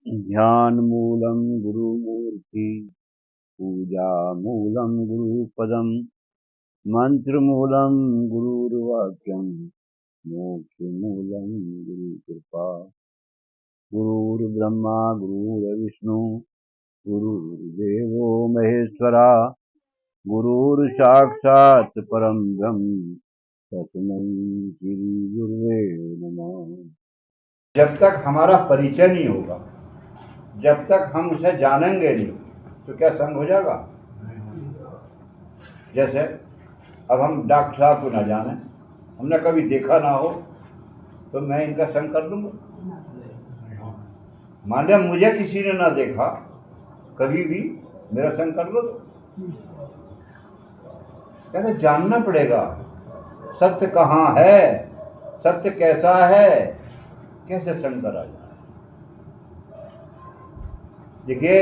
ध्यानमूलं गुरुमूर्ति पूजामूलं गुरुपदं मन्त्रमूलं गुरुर्वाक्यं मोक्षमूलं गुरुकृपा गुरुर्ब्रह्मा गुरुर्विष्णु गुरुर्देवो महेश्वरा गुरुर्साक्षात् परं ब्रह्म तस्मै श्री गुरुवे नमः। जब तक हमारा परिचय नहीं होगा, जब तक हम उसे जानेंगे नहीं, तो क्या संग हो जाएगा? जैसे अब हम डॉक्टर साहब को ना जाने, हमने कभी देखा ना हो, तो मैं इनका संग कर दूंगा? मान लिया मुझे किसी ने ना देखा कभी भी, मेरा संग कर लो। कहते जानना पड़ेगा सत्य कहाँ है, सत्य कैसा है, कैसे संग करा जाए। देखिए,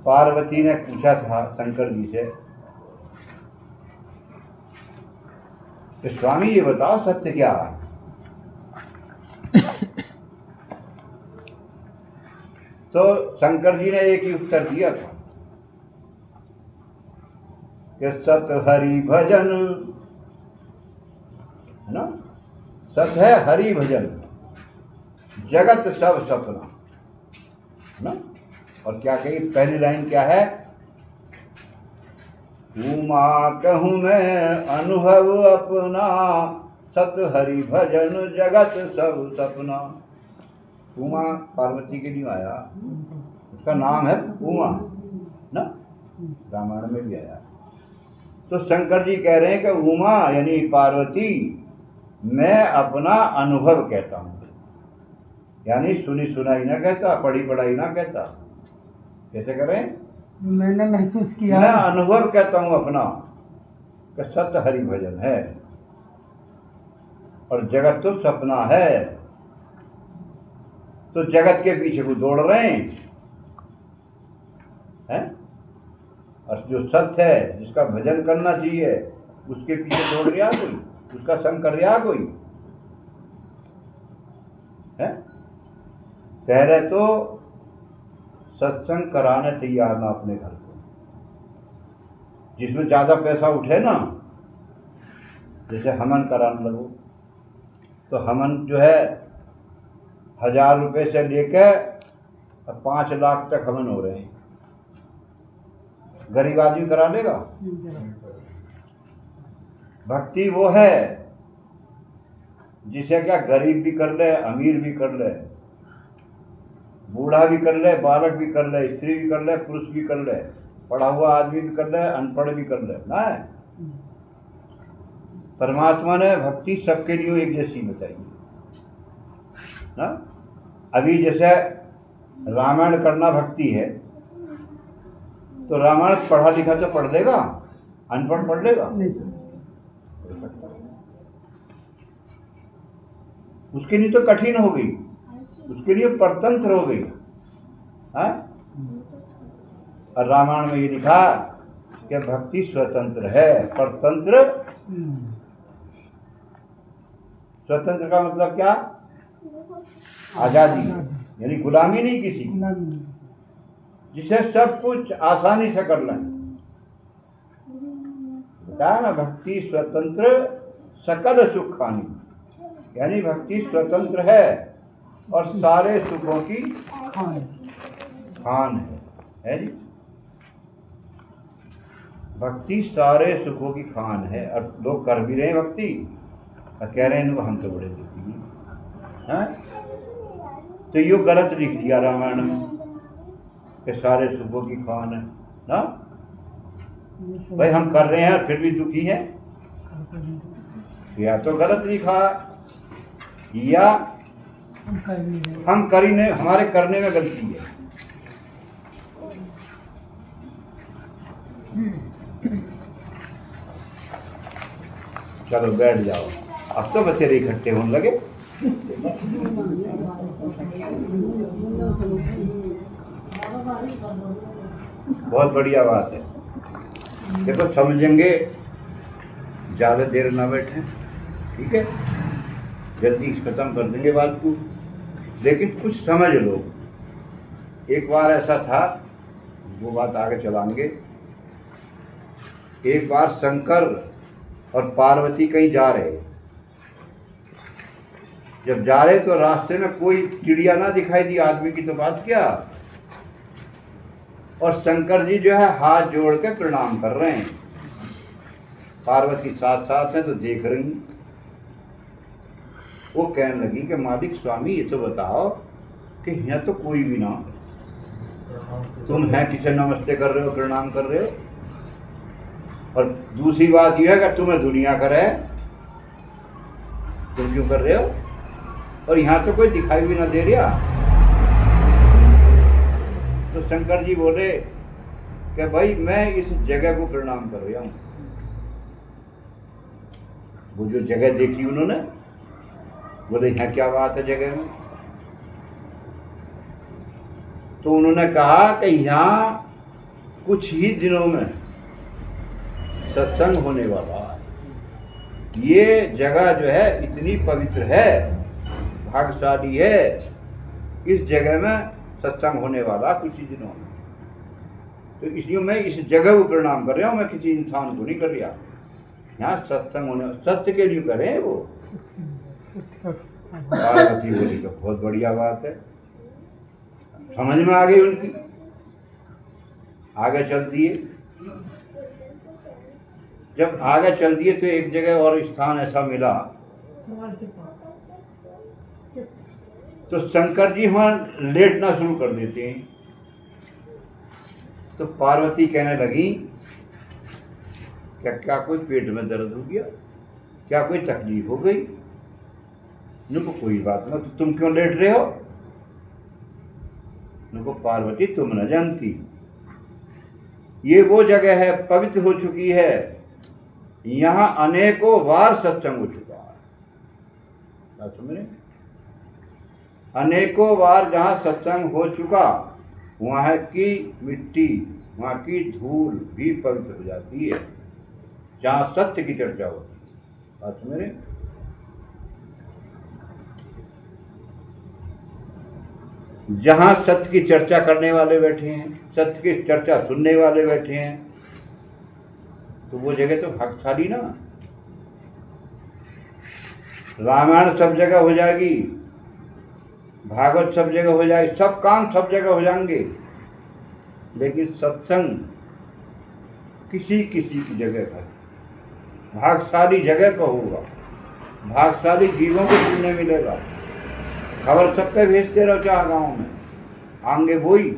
पार्वती ने पूछा था शंकर जी से कि स्वामी ये बताओ सत्य क्या है। तो शंकर जी ने एक ही उत्तर दिया था कि सत हरि भजन, है ना, सत है हरि भजन, जगत सब सपना, है ना। और क्या कही पहली लाइन क्या है? उमा कहूँ मैं अनुभव अपना, सत हरि भजन जगत सब सपना। उमा पार्वती के लिए आया, उसका नाम है उमा ना, रामायण में भी आया। तो शंकर जी कह रहे हैं कि उमा यानी पार्वती मैं अपना अनुभव कहता हूँ, यानी सुनी सुनाई ना कहता, पढ़ी पढ़ाई ना कहता। कैसे करें? मैंने महसूस किया, मैं अनुभव कहता हूँ अपना कि सत्य हरि भजन है और जगत तो सपना है। तो जगत के पीछे को दौड़ रहे हैं, और जो सत्य है जिसका भजन करना चाहिए उसके पीछे दौड़ रहा कोई, उसका संग कर रहा कोई है? कह रहे तो सत्संग कराने तैयार ना अपने घर को, जिसमें ज्यादा पैसा उठे ना, जैसे हवन कराने लगो, तो हवन जो है 1000 रुपये से लेकर 5 लाख तक हवन हो रहे हैं। गरीब आदमी करा लेगा? भक्ति वो है जिसे क्या गरीब भी कर ले, अमीर भी कर ले, बूढ़ा भी कर ले, बालक भी कर ले, स्त्री भी कर ले, पुरुष भी कर ले, पढ़ा हुआ आदमी भी कर ले, अनपढ़ भी कर ले ना। परमात्मा ने भक्ति सबके लिए एक जैसी बताई ना। अभी जैसे रामायण करना भक्ति है, तो रामायण पढ़ा लिखा तो पढ़ लेगा, अनपढ़ पढ़ लेगा? उसके लिए तो कठिन हो गई, उसके लिए परतंत्र हो गई है? और रामायण में ये लिखा कि भक्ति स्वतंत्र है, परतंत्र। स्वतंत्र का मतलब क्या? आजादी, यानी गुलामी नहीं किसी, जिसे सब कुछ आसानी से कर लें। बताया ना, भक्ति स्वतंत्र सकल सुख खानी, यानी भक्ति स्वतंत्र है और सारे सुखों की खान है जी। भक्ति सारे सुखों की खान है, और लोग कर भी रहे हैं भक्ति और कह रहे हैं हम तो बड़े दुखी हैं। तो ये गलत लिख दिया रामायण में कि सारे सुखों की खान है ना। भाई हम कर रहे हैं और फिर भी दुखी हैं, या तो गलत लिखा या हम करने, हमारे करने में गलती है। चलो बैठ जाओ, अब तो बचेरे इकट्ठे होने लगे। बहुत बढ़िया बात है। देखो समझेंगे, ज़्यादा देर ना बैठे, ठीक है, जल्दी खत्म कर देंगे बात को। लेकिन कुछ समझ लो, एक बार ऐसा था, वो बात आगे चलाएंगे। एक बार शंकर और पार्वती कहीं जा रहे, जब जा रहे तो रास्ते में कोई चिड़िया ना दिखाई दी, आदमी की तो बात क्या। और शंकर जी जो है हाथ जोड़ के प्रणाम कर रहे हैं, पार्वती साथ साथ है तो देख रही। वो कहने लगी कि मालिक स्वामी ये तो बताओ कि यहाँ तो कोई भी ना, तुम है किसे नमस्ते कर रहे हो, प्रणाम कर रहे हो, और दूसरी बात यह है कि तुम्हें दुनिया करे, तुम क्यों कर रहे हो, और यहाँ तो कोई दिखाई भी ना दे रहा। तो शंकर जी बोले कि भाई मैं इस जगह को प्रणाम कर रहा हूँ। वो जो जगह देखी उन्होंने, बोले यहाँ क्या बात है जगह में। तो उन्होंने कहा कि यहाँ कुछ ही दिनों में सत्संग होने वाला है। ये जगह जो है इतनी पवित्र है, भाग्यशाली है, इस जगह में सत्संग होने वाला कुछ ही दिनों में। तो इसलिए मैं इस जगह को प्रणाम कर रहा हूँ, मैं किसी इंसान को नहीं कर रहा। यहाँ सत्संग होने, सत्य के लिए करें वो। पार्वती बोली तो बहुत बढ़िया बात है, समझ में आ गई उनकी। आगे चल दिए, जब आगे चल दिए तो एक जगह और स्थान ऐसा मिला, तो शंकर जी वहां लेटना शुरू कर देते हैं। तो पार्वती कहने लगी क्या कोई पेट में दर्द हो गया, क्या कोई तकलीफ हो गई। उनको कोई बात ना, तो तुम क्यों लेट रहे हो। उनको पार्वती तुम न जानती, ये वो जगह है, पवित्र हो चुकी है, यहाँ अनेकों बार सत्संग हो चुका है। समझे, अनेकों बार जहाँ सत्संग हो चुका, वहाँ की मिट्टी, वहाँ की धूल भी पवित्र हो जाती है, जहाँ सत्य की चर्चा होती है। बात समझे। जहाँ सत्य की चर्चा करने वाले बैठे हैं, सत्य की चर्चा सुनने वाले बैठे हैं, तो वो जगह तो भाग्यशाली ना। रामायण सब जगह हो जाएगी, भागवत सब जगह हो जाएगी, सब काम सब जगह हो जाएंगे, लेकिन सत्संग किसी किसी की जगह पर, भाग्यशाली जगह पर होगा, भाग्यशाली जीवों को सुनने मिलेगा। खबर सब पे भेजते रहो, चाहे गाँव में आएंगे वही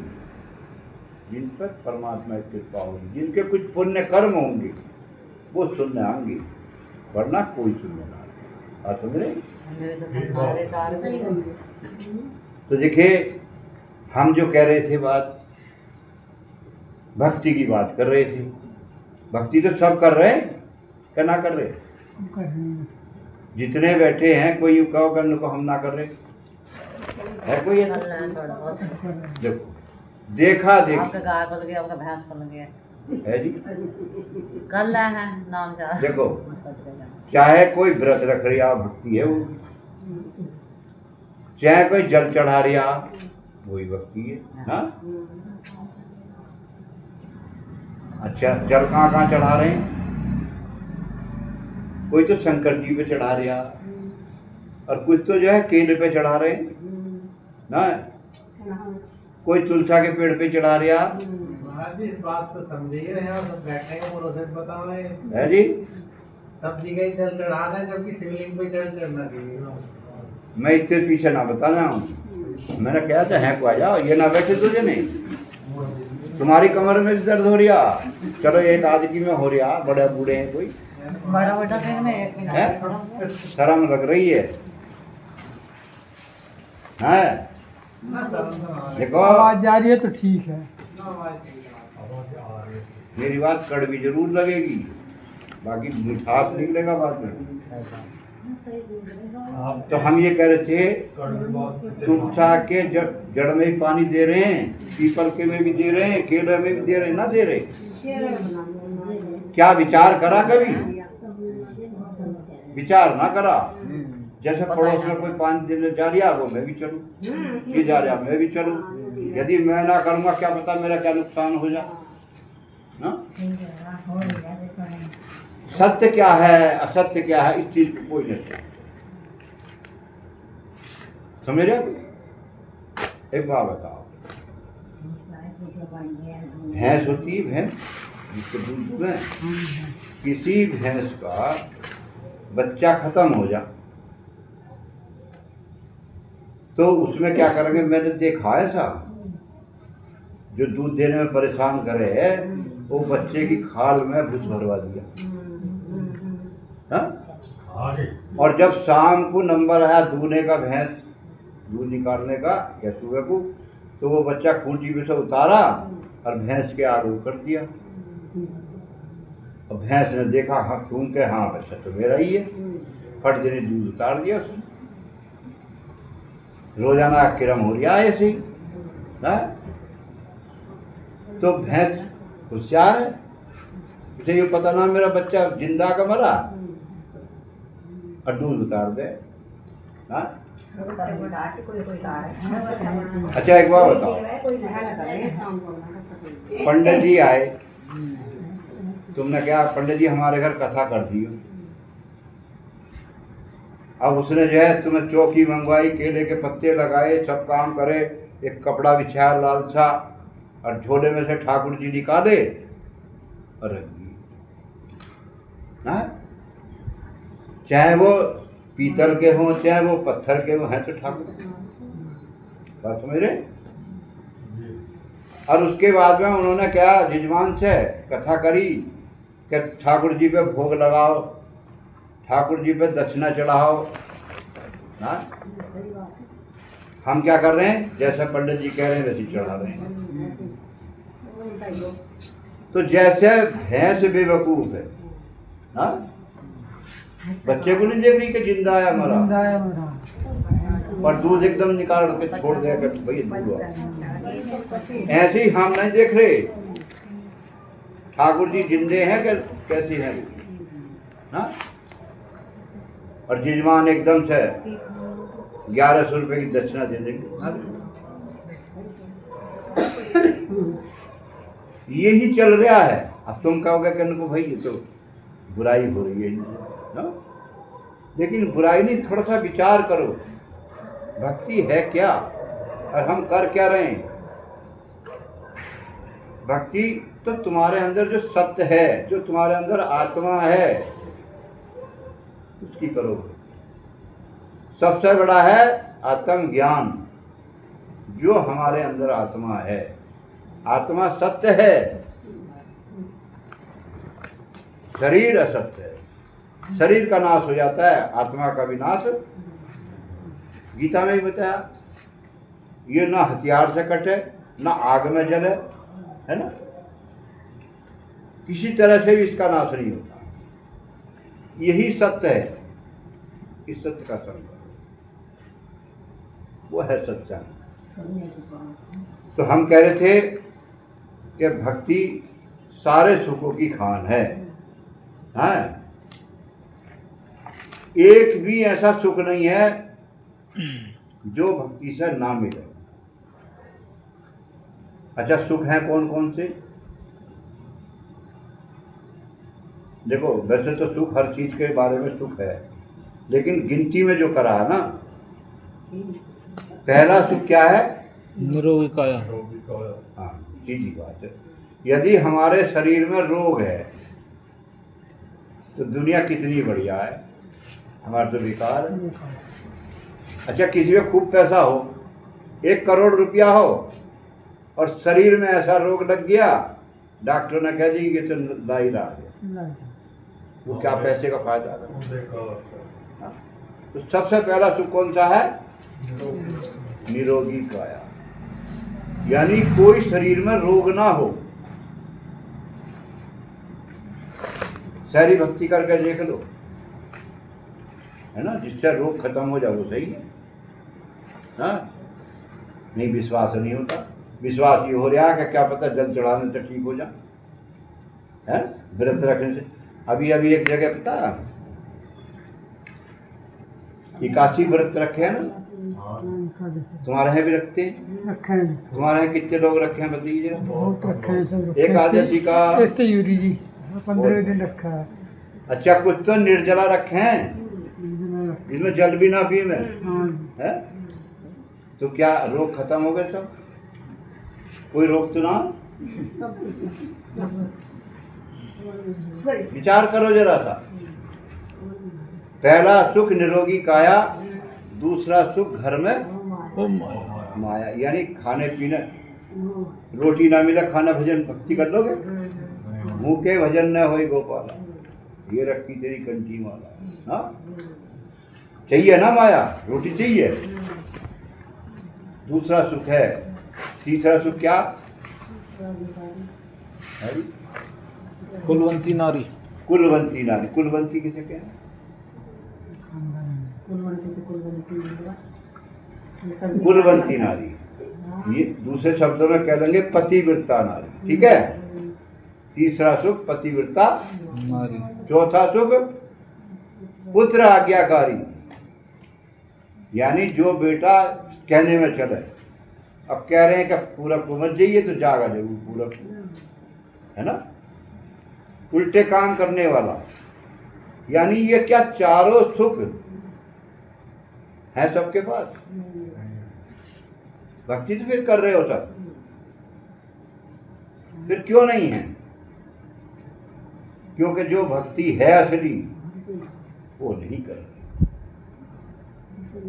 जिन पर परमात्मा की कृपा होगी, जिनके कुछ पुण्य कर्म होंगे वो सुनने आएंगे, वरना कोई सुनने ना आए। आप समझ रहे। तो देखिए, हम जो कह रहे थे बात, भक्ति की बात कर रहे थे। भक्ति तो सब कर रहे हैं, क्या ना कर रहे। जितने बैठे हैं, कोई यू कहो करने को हम ना कर रहे है कोई। देखो, देखा देखी आपका गाय बन गया, आपका भैंस बन गया है जी, कर रहे हैं नाम जा। देखो, चाहे कोई व्रत रख रहा भक्ति है वो, चाहे कोई जल चढ़ा रहा वही भक्ति है ना। अच्छा, जल कहाँ कहाँ चढ़ा रहे हैं। कोई तो शंकर जी पे चढ़ा रहा, और कुछ तो जो है केले पे चढ़ा रहे ना, कोई तुलसा के पेड़ पे चढ़ा रहा। इस बात को समझिए, यहाँ सब बैठे हैं, प्रोसेस बता रहे हैं है जी। सब जगह जल चढ़ा रहे हैं, जबकि शिवलिंग पे जल चढ़ना चाहिए। मैं इतने पीछे ना बताना हूँ, मैंने कहा था है को आ जाओ, ये ना बैठे तुझे नहीं। तुम्हारी कमर में भी दर्द हो रहा, चलो एक आदमी में हो रहा, बड़े बूढ़े हैं कोई, बड़ा बड़ा दिन में एक है, शर्म लग रही है। देखो, आवाज जा रही है तो ठीक है। मेरी बात कड़वी जरूर लगेगी, बाकी मिठास निकलेगा बाद में। तो हम ये कह रहे थे, तुलसा के जड़ में भी पानी दे रहे हैं, पीपल के में भी दे रहे हैं, केले में भी दे रहे हैं, ना दे रहे। क्या विचार करा कभी, विचार ना करा। जैसे पता पड़ोस ही में ना। कोई 5 दिन जा रहा वो मैं भी चलूँ, ये जा रहा मैं भी चलूँ। यदि मैं ना करूँगा क्या पता मेरा क्या नुकसान हो जाए ना। सत्य क्या है असत्य क्या है इस चीज को कोई नहीं समझता। समझ रहे हो? एक बात बताओ, भैंस होती है, भैंस जिसके दूध में किसी भैंस का बच्चा खत्म हो जा तो उसमें क्या करेंगे? मैंने देखा है साहब, जो दूध देने में परेशान करे वो बच्चे की खाल में भूस भरवा दिया। हाँ? और जब शाम को नंबर आया दूने का, भैंस दूध निकालने का या सुबह को, तो वो बच्चा खूंटी में से उतारा और भैंस के आगे कर दिया। और भैंस ने देखा, हाँ सुन के, हाँ बच्चा तो मेरा ही है, फट देने दूध उतार दिया उसने। रोजाना क्रम हो रहा है ऐसे ही। तो भैंस होशियार है, उसे ये पता ना मेरा बच्चा जिंदा का मरा, और दूध उतार दे। हाँ? अच्छा एक बात बताओ, पंडित जी आए, तुमने क्या पंडित जी हमारे घर कथा कर दी, अब उसने जो है तुम्हें चौकी मंगवाई, केले के पत्ते लगाए, सब काम करे, एक कपड़ा बिछाया लाल सा, और झोले में से ठाकुर जी निकाले और रख दिए। चाहे वो पीतल के हों चाहे वो पत्थर के हों, हैं तो ठाकुर। बात समझ रहे? और उसके बाद में उन्होंने क्या जजमान से कथा करी कि ठाकुर जी पे भोग लगाओ, ठाकुर जी पे दक्षिणा चढ़ाओ। हाँ? हम क्या कर रहे हैं? जैसे पंडित जी कह रहे हैं वैसे चढ़ा रहे हैं। तो जैसे भैंस बेवकूफ है, हाँ? बच्चे को नहीं देख रही कि जिंदा है मरा, और दूध एकदम निकाल के छोड़ देगा भाई दूध। ऐसे ही हम नहीं देख रहे ठाकुर जी जिंदे हैं कि कैसे हैं, हाँ? और जजमान एकदम से 1100 रुपए की दक्षिणा दे देंगे। यही चल रहा है। अब तुम कहोगे कि उनको भाई ये तो बुराई हो रही है ना? लेकिन बुराई नहीं, थोड़ा सा विचार करो, भक्ति है क्या और हम कर क्या रहे हैं? भक्ति तो तुम्हारे अंदर जो सत्य है, जो तुम्हारे अंदर आत्मा है, उसकी करो। सबसे बड़ा है आत्म ज्ञान, जो हमारे अंदर आत्मा है। आत्मा सत्य है, शरीर असत्य है। शरीर का नाश हो जाता है, आत्मा का विनाश गीता में ही बताया। ये ना हथियार से कटे, ना आग में जले, है ना? किसी तरह से भी इसका नाश नहीं होता। यही सत्य है। इस सत्य का संग वो है सच्चा। तो हम कह रहे थे कि भक्ति सारे सुखों की खान है। हाँ? एक भी ऐसा सुख नहीं है जो भक्ति से ना मिले। अच्छा, सुख है कौन कौन से? देखो, वैसे तो सुख हर चीज के बारे में सुख है, लेकिन गिनती में जो करा है ना, पहला सुख क्या है? निरोगी काया। हाँ, सीधी बात है। यदि हमारे शरीर में रोग है तो दुनिया कितनी बढ़िया है, हमारा तो बेकार है। अच्छा, किसी में खूब पैसा हो, 1 करोड़ रुपया हो, और शरीर में ऐसा रोग लग गया, डॉक्टर ने कह दी कि तो लाई रहा है, वो क्या पैसे का फायदा है? तो सबसे पहला सुख कौन सा है? निरोगी काया, यानी कोई शरीर में रोग ना हो। सारी भक्ति करके देख लो, है ना, जिससे रोग खत्म हो जाए वो सही है। हाँ? नहीं, विश्वास नहीं होता। विश्वास ये हो रहा है कि क्या पता जल चढ़ाने से ठीक हो जाए, है, व्रत रखने से। अभी एक जगह पता, एकादशी व्रत रखे हैं ना? तुम्हारे यहाँ भी रखते हैं? रखे हैं, तुम्हारे यहाँ कितने लोग रखे हैं बताइए जरा? बहुत रखे हैं सब रखे हैं। एकादशी का एक तो यूरी जी 15 दिन रखा है। अच्छा, कुछ तो निर्जला रखे हैं जिसमें जल भी ना पिए में हाँ है? तो क्या रोग खत्म हो गए सब? कोई रोग तो ना? विचार करो जरा सा। पहला सुख निरोगी काया, दूसरा सुख घर में माया। यानी खाने पीने, रोटी ना मिले खाना भजन भक्ति कर लोगे? भूखे भजन न होई गोपाला, ये रखी तेरी कंठी माला। हाँ, चाहिए ना माया, रोटी चाहिए। दूसरा सुख है। तीसरा सुख क्या है? कुलवंती नारी। कुलवंती नारी। कुलवंती किसे कहते हैं? कुलवंती नारी। ये दूसरे शब्दों में कह देंगे पतिव्रता नारी। ठीक है। तीसरा सुख पतिव्रता नारी। चौथा सुख पुत्र आज्ञाकारी, यानी जो बेटा कहने में चले। अब कह रहे हैं कि पूरब को मत जाइए तो जागा जरूर पूरब, है ना? उल्टे काम करने वाला। यानी ये क्या चारों सुख है सबके पास? भक्ति तो फिर कर रहे हो सब, फिर क्यों नहीं है? क्योंकि जो भक्ति है असली वो नहीं कर रहे।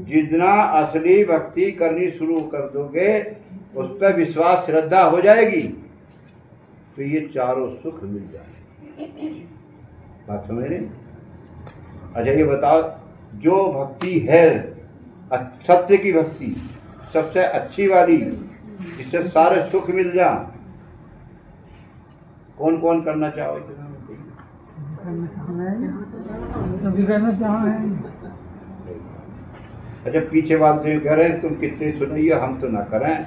जितना असली भक्ति करनी शुरू कर दोगे, उस पर विश्वास श्रद्धा हो जाएगी, तो ये चारों सुख मिल जाएंगे। बात समझ रहे? अच्छा ये बताओ, जो भक्ति है सत्य की भक्ति, सबसे अच्छी वाली, जिससे सारे सुख मिल जा, कौन कौन करना चाहोगे? सभी करना चाहें। अच्छा, पीछे वाले तो ये कह रहे हैं तुम कितने सुनाइए, हम तो ना करें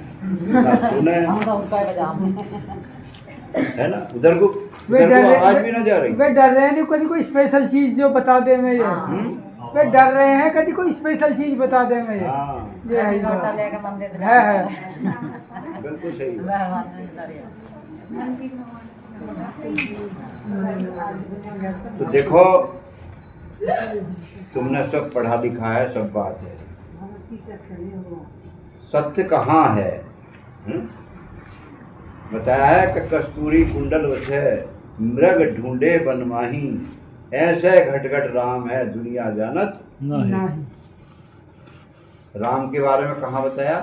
ना सुने, हम तो उनका बजाम है ना? उधर को आवाज भी ना जा रही। वे डर रहे हैं कभी कोई स्पेशल चीज जो बता दे मैं ये। वे डर रहे हैं कभी कोई स्पेशल चीज बता दे मैं ये। हाँ, ये है लोटा लेके मंदिर है। बिल्कुल सही है। तो देखो, तुमने सब पढ़ा लिखा है, सब बात है। सत्य कहाँ है? बताया है कि कस्तूरी कुंडल वछे मृग ढूंढे बनमाही, ऐसे घट घट राम है दुनिया जानत नहीं। राम के बारे में कहाँ बताया?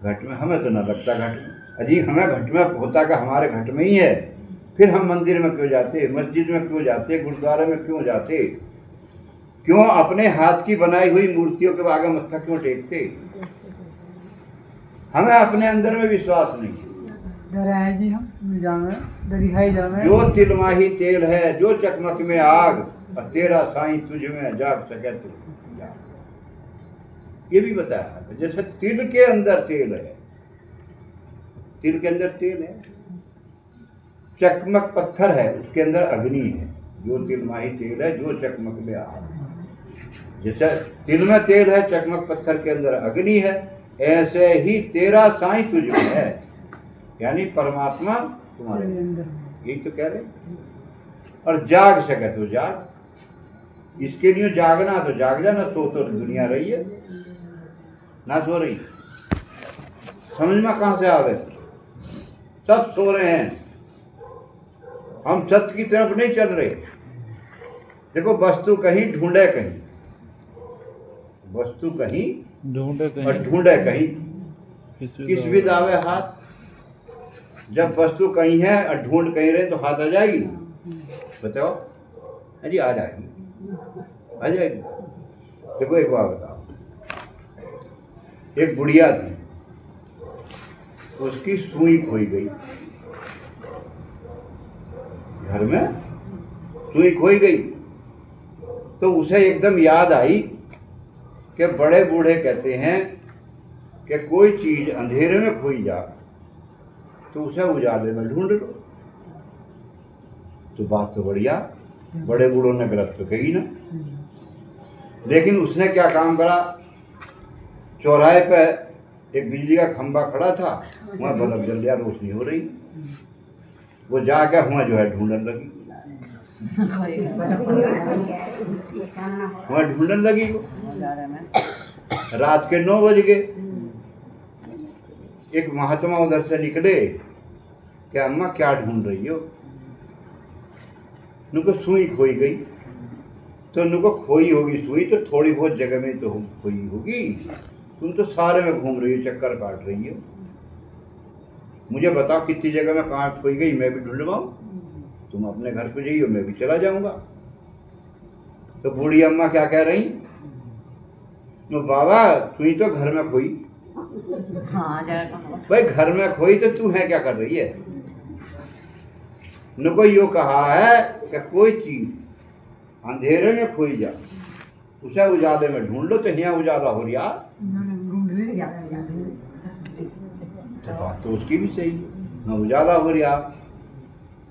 घट में। हमें तो ना लगता घट में। अजी हमें घट में होता कि हमारे घट में ही है, फिर हम मंदिर में क्यों जाते, मस्जिद में क्यों जाते, गुरुद्वारे में क्यों जाते? क्यों अपने हाथ की बनाई हुई मूर्तियों के आगे मत्था क्यों टेकते? हमें अपने अंदर में विश्वास नहीं। डरे हैं जी हम जाने, डरी है जाने। जो तिलमाही तेल है, जो चकमक में आग, और तेरा साईं तुझ में जाग सके तो जाग। ये भी बताया जैसे तिल के अंदर तेल है, तिल के अंदर तेल है, चकमक पत्थर है, उसके अंदर अग्नि है। जो तिलमाही तेल है, जो चकमक में आग। जैसे तिल में तेल है, चकमक पत्थर के अंदर अग्नि है, ऐसे ही तेरा साईं तुझ में है, यानी परमात्मा तुम्हारे अंदर। यही तो कह रहे। और जाग सके तो जाग। इसके लिए जागना तो जाग जा, ना सो तो दुनिया रही है, ना सो रही। समझ में कहाँ से आवे? सब सो रहे हैं, हम सत्य की तरफ नहीं चल रहे। देखो, वस्तु कहीं ढूंढे कहीं, वस्तु कहीं ढूंढे और कहीं ढूंढे कहीं, किस विध आवे हाथ। जब वस्तु कहीं है और ढूंढ कहीं रहे तो हाथ आ जाएगी? बताओ। अजी आ जाएगी, आ जाएगी। देखो एक बात बताओ, एक बुढ़िया थी, उसकी सुई खोई गई, घर में सुई खोई गई। तो उसे एकदम याद आई कि बड़े बूढ़े कहते हैं कि कोई चीज अंधेरे में खोई जा तो उसे उजाले में ढूंढ लो। तो बात तो बढ़िया, बड़े बूढ़ों ने गलत तो कही ना। लेकिन उसने क्या काम करा, चौराहे पे एक बिजली का खंभा खड़ा था, वहाँ बल्ब जल रहा, रोशनी हो रही, वो जाके वहाँ जो है ढूंढने लगी, वहाँ ढूंढने लगी। रात के 9 बज गए, एक महात्मा उधर से निकले, क्या अम्मा क्या ढूंढ रही हो? उनको सुई खोई गई। तो उनको खोई होगी सुई तो थोड़ी बहुत जगह में तो खोई होगी, तुम तो सारे में घूम रही हो, चक्कर काट रही हो, मुझे बताओ कितनी जगह में कहाँ खोई गई, मैं भी ढूंढवाऊं? तुम अपने घर पे जाइयो, मैं भी चला जाऊंगा। तो बूढ़ी अम्मा क्या कह रही, नो बाबा सुई तो घर में खोई। भाई घर में खोई तो तू है क्या कर रही है? नुको यो कहा है कि कोई चीज अंधेरे में खोई जा, उसे उजाले में ढूंढ लो, तो यहाँ उजाला हो रहा। तो बात तो उसकी भी सही, ना उजाला हो रहा,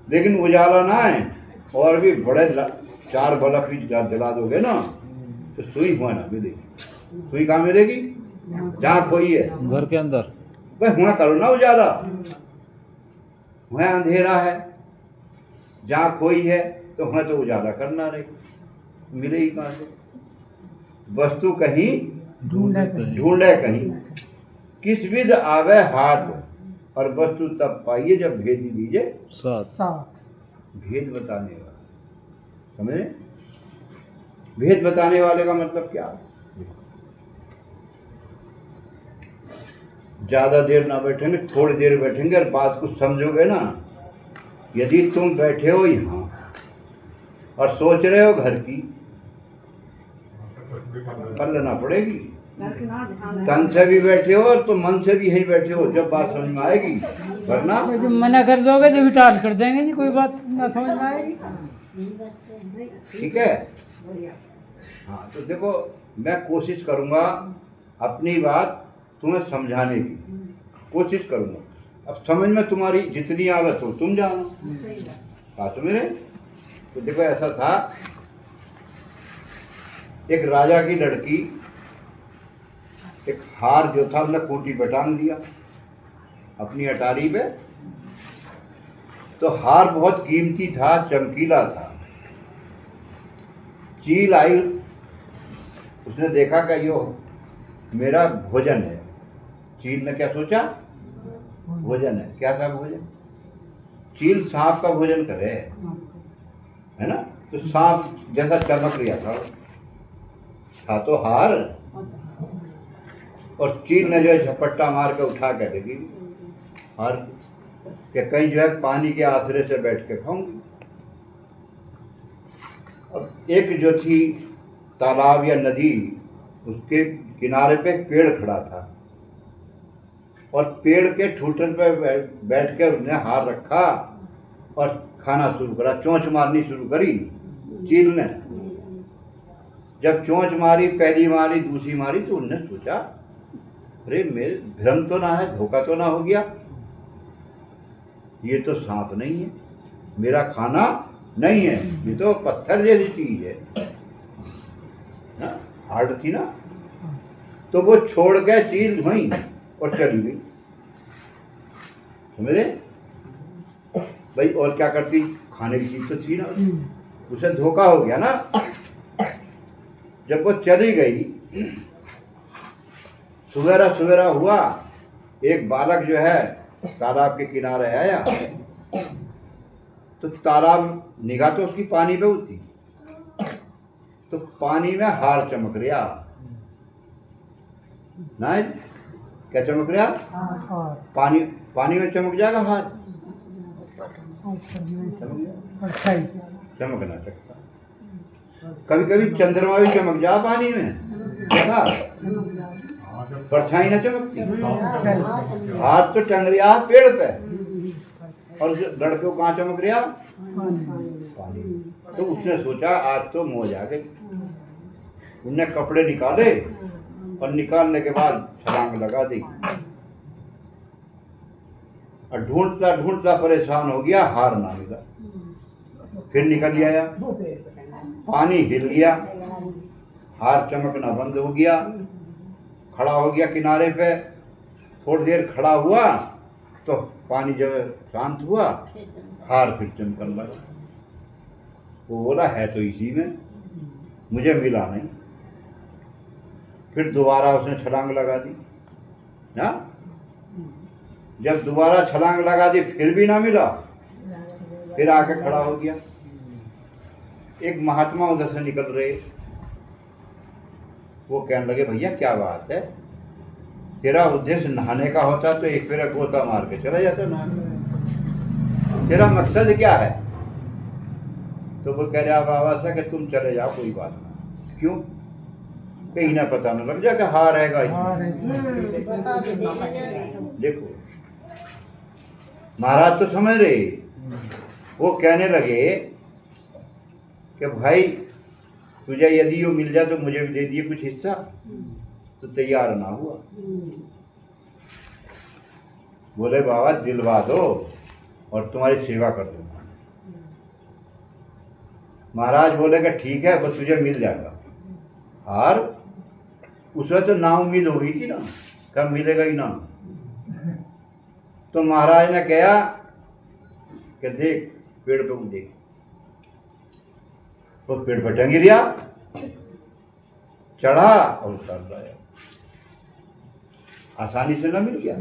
लेकिन उजाला ना है और भी बड़े 4 बल्ब भी जला दोगे ना तो सुई हुआ ना मिलेगी। सुई कहाँ मिलेगी? जहाँ खोई है घर के अंदर। भाई हुआ करो ना उजाला, वहाँ अंधेरा है, जहाँ खोई है तो वहाँ तो उजाला करना रहे, मिले ही कहाँ से? वस्तु कहीं ढूंढे कहीं, किस विध आवे हाथ, और वस्तु तब पाइए जब भेद दीजिए साथ। भेद बताने वाला, समझे? भेद बताने वाले का मतलब क्या? ज्यादा देर ना बैठेंगे, थोड़ी देर बैठेंगे और बात को समझोगे ना। यदि तुम बैठे हो यहाँ और सोच रहे हो घर की, कर लेना पड़ेगी। तन से भी बैठे हो और तुम मन से भी यही बैठे हो, जब बात समझ में आएगी, वरना जब मना कर दोगे तो भी टाल कर देंगे जी, कोई बात ना समझ में आएगी। ठीक है। हाँ तो देखो, मैं कोशिश करूँगा अपनी बात तुम्हें समझाने की, कोशिश करूँगा। अब समझ में तुम्हारी जितनी आवे तो तुम जानो। बात तो मेरे, तो देखो ऐसा था, एक राजा की लड़की एक हार जो था उसने खूंटी पे टांग दिया अपनी अटारी पे। तो हार बहुत कीमती था, चमकीला था। चील आई, उसने देखा कि यो मेरा भोजन है। चील ने क्या सोचा, भोजन है, क्या था भोजन? चील सांप का भोजन करे, है ना? तो सांप जैसा चमक रिया था तो हार, और चील ने जो है झपट्टा मार के उठा के देगी हार कि कहीं जो है पानी के आसरे से बैठ के खाऊंगी। अब एक जो थी तालाब या नदी, उसके किनारे पे एक पेड़ खड़ा था और पेड़ के ठूठन पे बैठ के उसने हार रखा और खाना शुरू करा, चोंच मारनी शुरू करी चील ने। जब चोंच मारी, पहली मारी, दूसरी मारी, तो उन्होंने सोचा अरे मेरे भ्रम तो ना है, धोखा तो ना हो गया, ये तो सांप नहीं है, मेरा खाना नहीं है, ये तो पत्थर जैसी चीज है ना, हार्ड थी ना। तो वो छोड़ के चील हुई और चली गई, समझे भाई? और क्या करती, खाने की चीज तो थी ना, उसे धोखा हो गया ना। जब वो चली गई, सवेरा सवेरा हुआ, एक बालक जो है तालाब के किनारे आया, तो तालाब निगाह तो उसकी पानी पे होती, तो पानी में हार चमक रहा ना, क्या चमक रहा? पानी, पानी में चमक जाएगा हार, चमकना सकता। कभी कभी चंद्रमा भी चमक जा पानी में, देखा? परछाई न चमकती। हाथ तो टंग रहा पेड़ पे और लड़के को कहाँ चमक रहा? पानी। तो उसने सोचा आज तो मौज आ गई। उनने कपड़े निकाले और निकालने के बाद छलांग लगा दी और ढूंढता ढूंढता परेशान हो गया, हार ना मिला। फिर निकल आया, पानी हिल गया, हार चमकना बंद हो गया, खड़ा हो गया किनारे पे। थोड़ी देर खड़ा हुआ तो पानी जब शांत हुआ, हार फिर चमकने लगा। वो बोला है तो इसी में, मुझे मिला नहीं। फिर दोबारा उसने छलांग लगा दी ना। जब दोबारा छलांग लगा दी फिर भी ना मिला, फिर आके खड़ा हो गया। एक महात्मा उधर से निकल रहे, वो कहने लगे भैया क्या बात है, तेरा उद्देश्य नहाने का होता तो एक फेरा गोता मार के चला जाता नहाने, तेरा मकसद क्या है? तो वो कह रहा बाबा से कि तुम चले जाओ, कोई बात नहीं। क्यों? कहीं ना पता न लग जाए कि हार रहेगा देखो महाराज तो समझ रहे। वो कहने लगे कि भाई तुझे यदि यो मिल जाए तो मुझे भी दे दिए कुछ हिस्सा। तो तैयार ना हुआ, बोले बाबा दिलवा दो और तुम्हारी सेवा कर दूंगा। महाराज बोले कि ठीक है, बस तुझे मिल जाएगा हार। उसमें तो नाउम्मीद हो गई थी ना, कब मिलेगा ही ना। तो महाराज ने कहा कि देख पेड़ पे देख, वो पेड़ पर टंग गिरा, चढ़ा और उतर लाया। आसानी से ना मिल गया।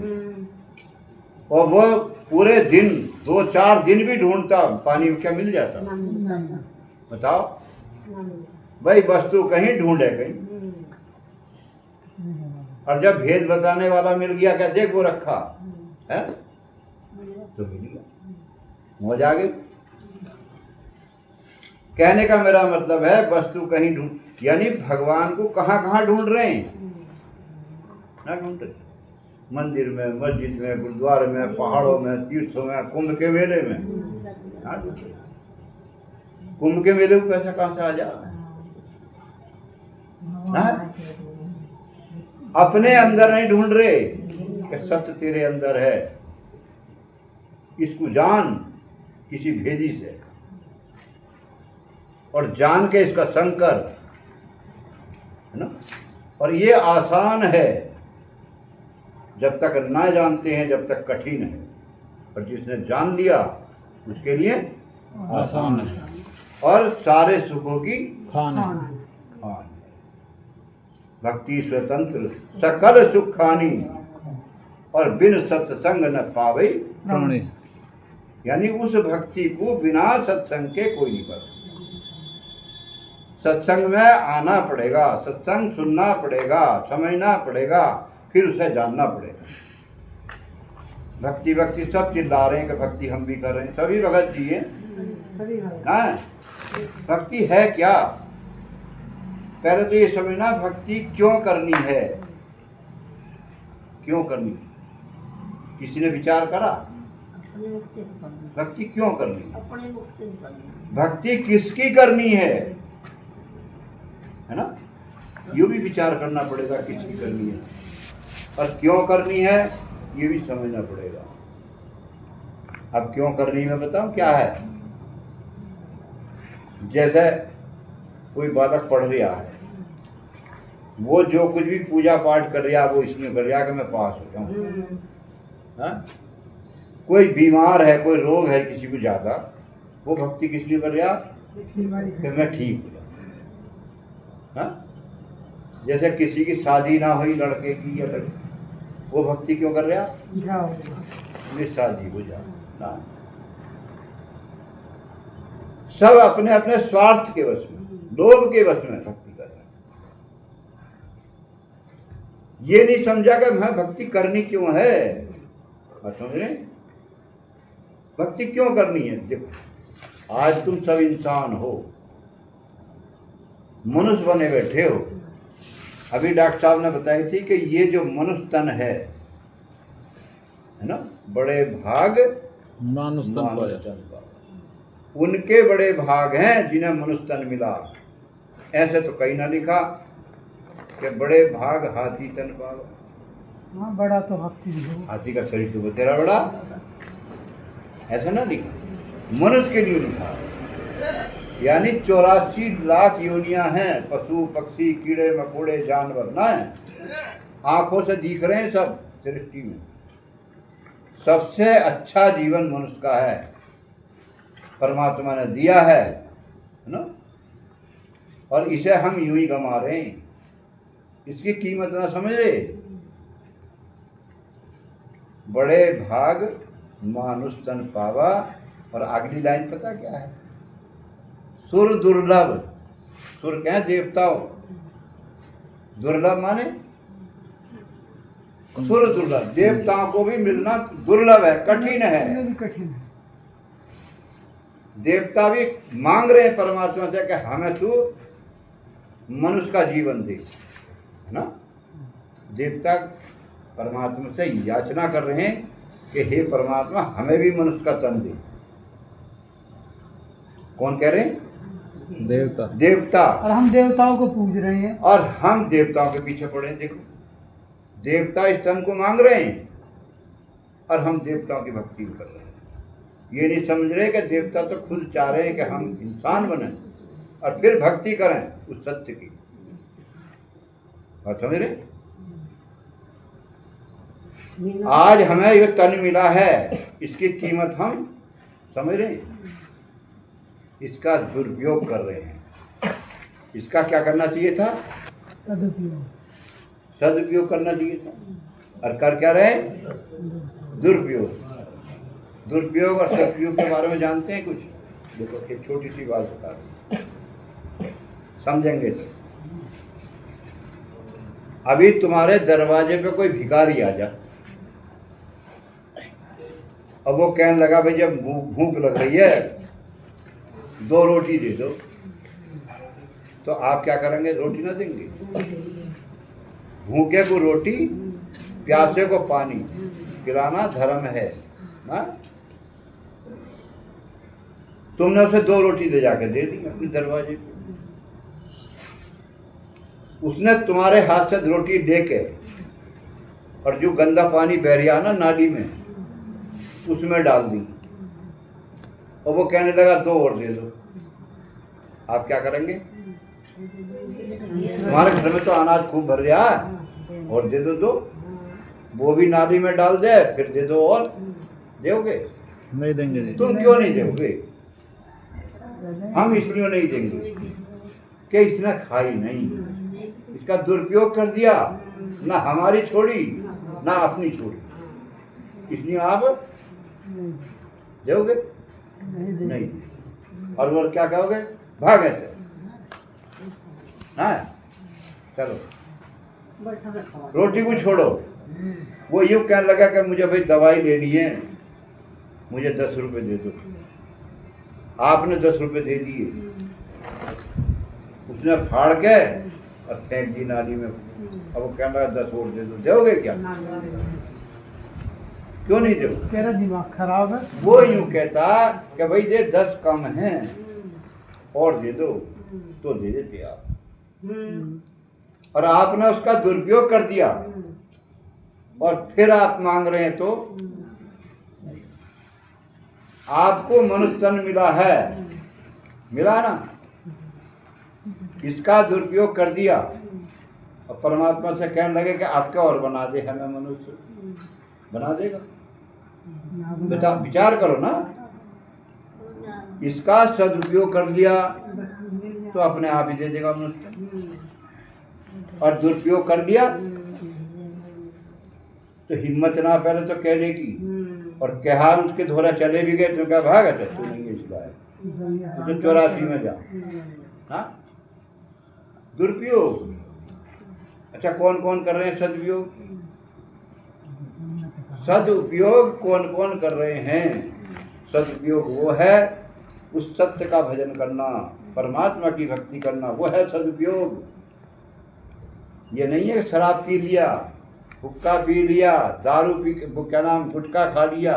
और वो पूरे दिन 2-4 दिन भी ढूंढता, पानी क्या मिल जाता? बताओ भाई, वस्तु कहीं ढूंढे कहीं। और जब भेद बताने वाला मिल गया, क्या देख वो रखा है तो मिल गया, मौज आ गई। कहने का मेरा मतलब है वस्तु कहीं ढूंढ, यानी भगवान को कहाँ कहाँ ढूंढ रहे हैं ना, ढूंढ रहे मंदिर में, मस्जिद में, गुरुद्वारे में, पहाड़ों में, तीर्थों में, कुंभ के मेले में। कुंभ के मेले को पैसा कहाँ से आ जा? अपने अंदर नहीं ढूंढ रहे कि सत्य तेरे अंदर है, इसको जान किसी भेदी से, और जान के इसका संकर है ना। और ये आसान है, जब तक ना जानते हैं जब तक कठिन है, और जिसने जान लिया उसके लिए आसान है और सारे सुखों की खान है। खान। भक्ति स्वतंत्र सकल सुख खानी, और बिन सत्संग न पावे प्राणी। यानी उस भक्ति को बिना सत्संग के कोई नहीं कर। सत्संग में आना पड़ेगा, सत्संग सुनना पड़ेगा, समझना पड़ेगा, फिर उसे जानना पड़ेगा। भक्ति भक्ति सब चिल्ला रहे हैं कि भक्ति हम भी कर रहे हैं, सभी भगत जी हैं। हाँ, भक्ति है क्या? पहले तो ये समझना भक्ति क्यों करनी है, क्यों करनी? किसी ने विचार करा भक्ति क्यों करनी है? भक्ति किसकी करनी है ना? ये भी विचार करना पड़ेगा किसकी करनी है और क्यों करनी है, ये भी समझना पड़ेगा। अब क्यों करनी है बताऊं क्या है। जैसे कोई बालक पढ़ रहा है, वो जो कुछ भी पूजा पाठ कर रहा है वो इसलिए कर रहा है कि मैं पास हो जाऊं। हाँ? कोई बीमार है, कोई रोग है किसी को ज्यादा, वो भक्ति किस लिए कर रहा कि मैं ठीक हो जाऊं। हाँ? जैसे किसी की शादी ना हुई लड़के की या लड़की, वो भक्ति क्यों कर रहा? शादी हो जाए ना। सब अपने अपने स्वार्थ के वश में, लोभ के वश में भक्ति कर रहे हैं। ये नहीं समझा कि मैं भक्ति करनी क्यों है। समझ रहे? भक्ति क्यों करनी है? देखो आज तुम सब इंसान हो, मनुष्य बने बैठे हो। अभी डॉक्टर साहब ने बताई थी कि ये जो मनुष्य तन है ना, बड़े भाग मानुष तन पाया। उनके बड़े भाग हैं जिन्हें मनुष्य तन मिला। ऐसे तो कहीं ना लिखा कि बड़े भाग हाथी तन पावा। हाँ, बड़ा तो हाथी है। हाथी का शरीर तो बतेरा बड़ा, ऐसा ना लिखा, मनुष्य के लिए लिखा। यानी 84 लाख योनियां हैं, पशु पक्षी कीड़े मकोड़े जानवर ना है, आंखों से दिख रहे हैं सब सृष्टि में। सबसे अच्छा जीवन मनुष्य का है, परमात्मा ने दिया है ना, और इसे हम यूं ही गंवा रहे हैं, इसकी कीमत ना समझ रहे। बड़े भाग मानुष तन पावा, और अगली लाइन पता क्या है? सुर दुर्लभ। सुर क्या है? देवताओं। दुर्लभ माने सुर दुर्लभ, देवताओं को भी मिलना दुर्लभ है, कठिन है। भी कठिन है। देवता भी मांग रहे हैं परमात्मा से कि हमें तू मनुष्य का जीवन दे, है ना। देवता परमात्मा से याचना कर रहे हैं कि हे परमात्मा हमें भी मनुष्य का तन दे। कौन कह रहे हैं? देवता। देवता। और हम देवताओं को पूज रहे हैं। और हम देवताओं के पीछे पड़े हैं। देखो, देवता इस तन को मांग रहे हैं और हम देवताओं की भक्ति कर रहे हैं। ये नहीं समझ रहे कि देवता तो खुद चाह रहे हैं कि हम इंसान बने और फिर भक्ति करें उस सत्य की। और समझ रहे, आज हमें ये तन मिला है, इसकी कीमत हम समझ रहे हैं, इसका दुरुपयोग कर रहे हैं। इसका क्या करना चाहिए था? सदुपयोग। सदुपयोग करना चाहिए था, और कर क्या रहे? दुरुपयोग। दुरुपयोग और सदुपयोग के बारे में जानते हैं कुछ? देखो, एक छोटी सी बात बता दूं, समझेंगे तो। अभी तुम्हारे दरवाजे पे कोई भिखारी आ जा, अब वो कहने लगा भाई जब भूख लग रही है 2 रोटी दे दो, तो आप क्या करेंगे? रोटी ना देंगे? भूखे को रोटी, प्यासे को पानी पिलाना धर्म है ना। तुमने उसे 2 रोटी ले जाके दे दी अपने दरवाजे पे, उसने तुम्हारे हाथ से रोटी लेके और जो गंदा पानी बह रहा ना नाली में उसमें डाल दी, और वो कहने लगा 2 और दे दो, आप क्या करेंगे? तुम्हारे घर में तो अनाज खूब भर रहा है, और दे दो 2, वो भी नाली में डाल दे, फिर दे दो, और दोगे? नहीं देंगे जी। तुम क्यों नहीं दोगे? हम इसलिए नहीं देंगे कि इसने खाई नहीं, इसका दुरुपयोग कर दिया, ना हमारी छोड़ी ना अपनी छोड़ी, इसलिए आप दोगे नहीं। और वो क्या कहोगे? भागे से ना, चलो रोटी को छोड़ो। वो यूँ कहने लगा कि मुझे भाई दवाई लेनी है, मुझे 10 रुपए दे दो। आपने 10 रुपए दे दिए, उसने फाड़ के और फेंक दी नाली में। अब वो कहने लगा 10 और दे दो, दोगे क्या? क्यों नहीं दोगे? तेरा दिमाग खराब है। वो यूं कहता कि भाई ये 10 कम हैं और दे दो, तो दे देते आप, और आपने उसका दुरुपयोग कर दिया और फिर आप मांग रहे हैं। तो आपको मनुष्य तन मिला है, मिला ना, इसका दुरुपयोग कर दिया और परमात्मा से कहने लगे कि आपका और बना दे, हमें मनुष्य बना देगा। बेटा विचार करो ना, इसका सदुपयोग कर लिया तो अपने आप ही दे देगा मनुष्य, और दुरुपयोग कर लिया तो हिम्मत ना पहले तो कह लेगी, और कहा उसके धोरा चले भी गए तो क्या भागा था तू नहीं इसलिए तो 84 में जा। हाँ, दुरुपयोग। अच्छा, कौन कौन कर रहे हैं सदुपयोग? सदुपयोग कौन कौन कर रहे हैं? सदुपयोग वो है उस सत्य का भजन करना, परमात्मा की भक्ति करना, वो है सदुपयोग। ये नहीं है शराब पी लिया, हुक्का पी लिया, दारू पी, क्या नाम, गुटखा खा लिया,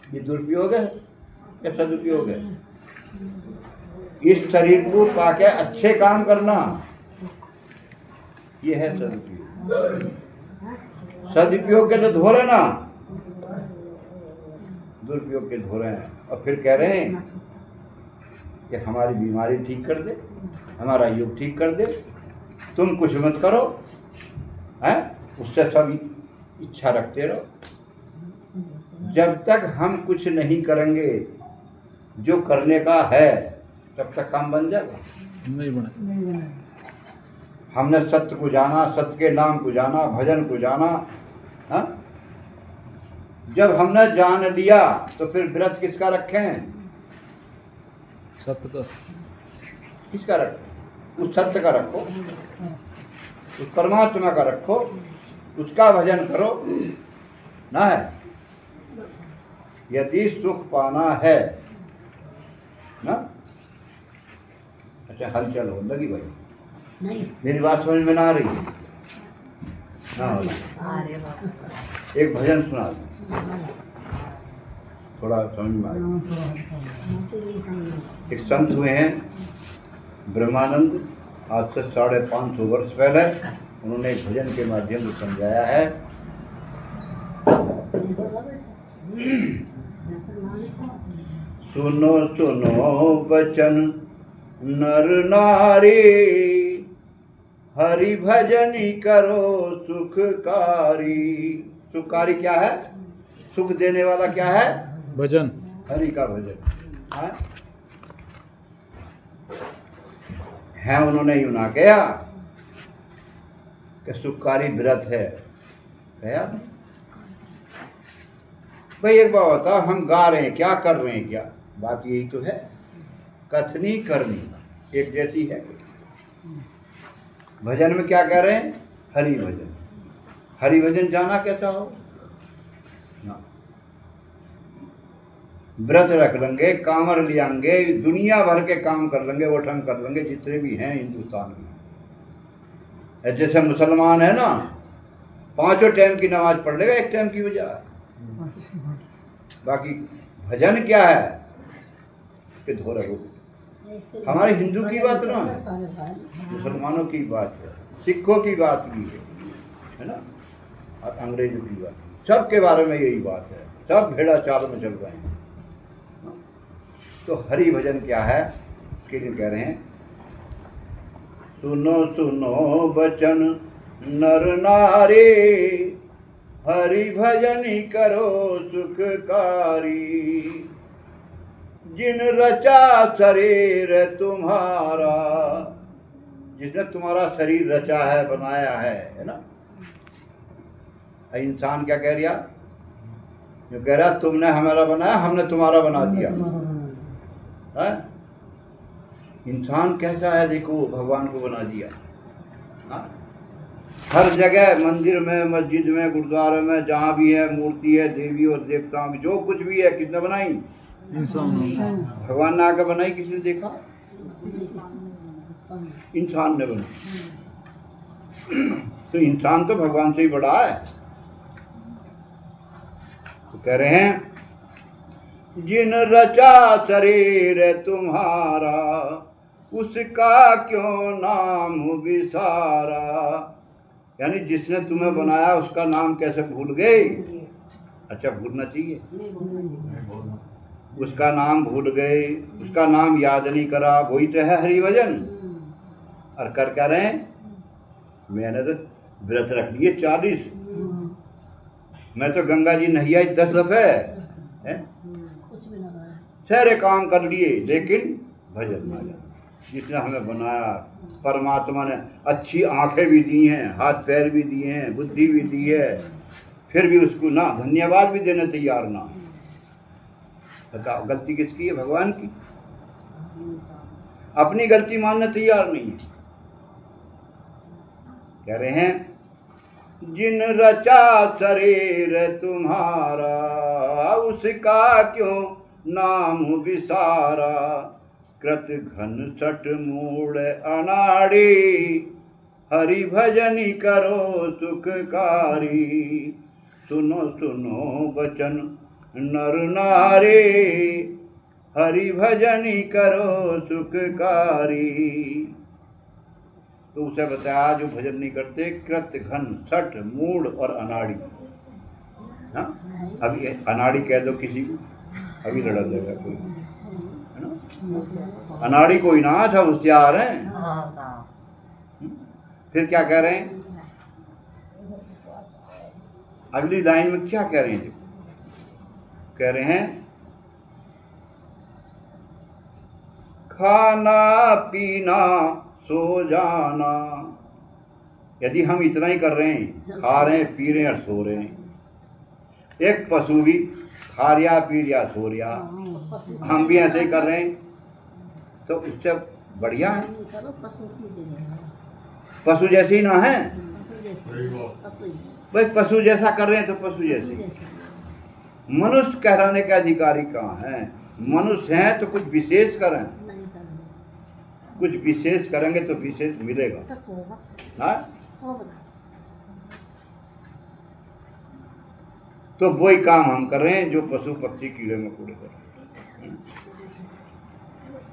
ये दुरुपयोग है या सदुपयोग है? इस शरीर को पाके अच्छे काम करना, ये है सदुपयोग। सदुपयोग के तो धो रहे ना, दुरुपयोग के धो रहे हैं। और फिर कह रहे हैं कि हमारी बीमारी ठीक कर दे, हमारा योग ठीक कर दे, तुम कुछ मत करो, हैं, उससे सब इच्छा रखते रहो। जब तक हम कुछ नहीं करेंगे जो करने का है, तब तक काम बन जाएगा नहीं बना। हमने सत्य को जाना, सत्य के नाम को जाना, भजन को जाना, हाँ? जब हमने जान लिया तो फिर व्रत किसका रखें? सत्य का। किसका रखो? उस सत्य का रखो, उस परमात्मा का रखो, उसका भजन करो ना। है यदि सुख पाना है ना। अच्छा, हलचल हो लगी भाई? नहीं, मेरी बात समझ में ना आ रही है? ना हो अरे बाप, एक भजन सुना दो, थोड़ा समझ में आए। एक संत हुए हैं ब्रह्मानंद, आज से 550 वर्ष पहले उन्होंने एक भजन के माध्यम से समझाया है। सुनो सुनो बचन नर नारी, हरि भजनी करो सुखकारी। सुखकारी क्या है? सुख देने वाला क्या है? भजन। हरि का भजन। हाँ? है उन्होंने यूं ना कहा कि सुखकारी व्रत है, कहा भाई एक बात बता, हम गा रहे हैं क्या, कर रहे हैं क्या? बात यही तो है, कथनी करनी एक जैसी है। भजन में क्या कह रहे हैं? हरि भजन। हरि भजन जाना कैसा हो ना। व्रत रख लेंगे, कांवर लियांगे, दुनिया भर के काम कर लेंगे, वो ठंग कर लेंगे जितने भी हैं हिंदुस्तान में। जैसे मुसलमान है ना, 5 टाइम की नमाज पढ़ लेगा, 1 टाइम की बजाय। बाकी भजन क्या है कि धो रहे हो। हमारे हिंदू की बात ना है, मुसलमानों की बात है, सिखों की बात भी है ना, और अंग्रेजों की बात, सबके बारे में यही बात है। सब भेड़ा चाल में चल रहे हैं। तो हरि भजन क्या है उसके लिए कह रहे हैं, सुनो सुनो बचन नर नारी, हरि भजनी करो सुखकारी। जिन रचा शरीर तुम्हारा, जिसने तुम्हारा शरीर रचा है, बनाया है ना। इंसान क्या कह रहा? जो कह रहा तुमने हमारा बनाया, हमने तुम्हारा बना दिया है। इंसान कैसा है देखो, भगवान को बना दिया। हाँ? हर जगह मंदिर में, मस्जिद में, गुरुद्वारे में, जहाँ भी है मूर्ति है, देवी और देवताओं की, जो कुछ भी है किसने बनाई? इंसान। भगवान ने आकर बनाई, किसने देखा? इंसान ने बनाई। तो इंसान तो भगवान से ही बड़ा है। तो कह रहे हैं, जिन रचा शरीर तुम्हारा, उसका क्यों नाम विसारा। यानी जिसने तुम्हें बनाया उसका नाम कैसे भूल गए? अच्छा, भूलना चाहिए? उसका नाम भूल गए, उसका नाम याद नहीं करा, वही तो है हरि भजन। और कर क्या रहे हैं? मैंने तो व्रत रख लिए 40, मैं तो गंगा जी नहिया 10 दफे है, सारे काम कर लिए, लेकिन भजन ना जाना। जिसने हमें बनाया, परमात्मा ने अच्छी आंखें भी दी हैं, हाथ पैर भी दिए हैं, बुद्धि भी दी है, फिर भी उसको ना धन्यवाद भी देने तैयार ना। बताओ गलती किसकी है? भगवान की। अपनी गलती मानने तैयार नहीं है। कह रहे हैं, जिन रचा शरीर तुम्हारा, उसका क्यों नाम विसारा। कृत घन सट मूड अनाड़ी, हरि भजनी करो सुखकारी। सुनो सुनो बचन नर नारी, हरि भजनी करो सुखकारी। तो उसे बताया जो भजन नहीं करते, कृत घन सट मूड और अनाड़ी। हाँ, अभी अनाड़ी कह दो किसी को, अभी लड़ा देगा कोई, है ना। अनाड़ी कोई ना, सब होशियार हैं। हाँ, फिर क्या कह रहे हैं अगली लाइन में, क्या कह रहे हैं? कह रहे हैं खाना पीना सो जाना। यदि हम इतना ही कर रहे हैं, खा रहे हैं, पी रहे हैं और सो रहे हैं, एक पशु भी खा रिया, पी रिया, सो रिया, हम भी ऐसे ही कर रहे हैं, तो उससे बढ़िया है। पशु जैसे ही ना है भाई, पशु जैसा कर रहे हैं तो पशु जैसे। मनुष्य कहलाने के अधिकारी कहाँ हैं? मनुष्य हैं तो कुछ विशेष करें, कुछ विशेष करेंगे तो विशेष मिलेगा। हाँ? तो वही काम हम कर रहे हैं जो पशु पक्षी कीड़े मकोड़े कर रहे हैं।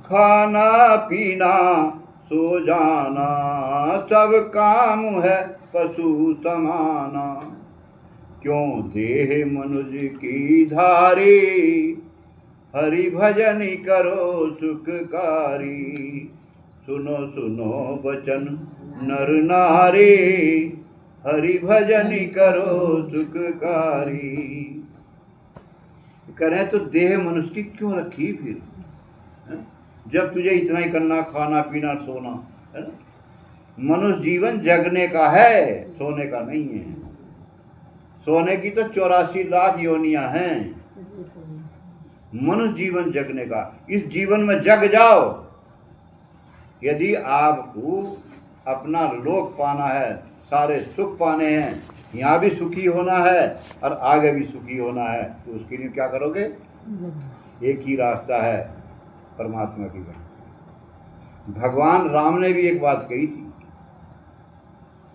खाना पीना सो जाना सब काम है पशु समाना। क्यों देह मनुज की धारी, हरि भजन करो सुखकारी। सुनो सुनो वचन नर नारी, हरि भजन करो सुखकारी। करें तो देह मनुष्य की क्यों रखी फिर, है? जब तुझे इतना ही करना, खाना पीना सोना, है ना? मनुष्य जीवन जगने का है, सोने का नहीं है। सोने की तो 84 लाख योनियां हैं, मनुष्य जीवन जगने का। इस जीवन में जग जाओ। यदि आपको अपना लोक पाना है, सारे सुख पाने हैं, यहाँ भी सुखी होना है और आगे भी सुखी होना है, तो उसके लिए क्या करोगे? एक ही रास्ता है, परमात्मा की बात। भगवान राम ने भी एक बात कही थी,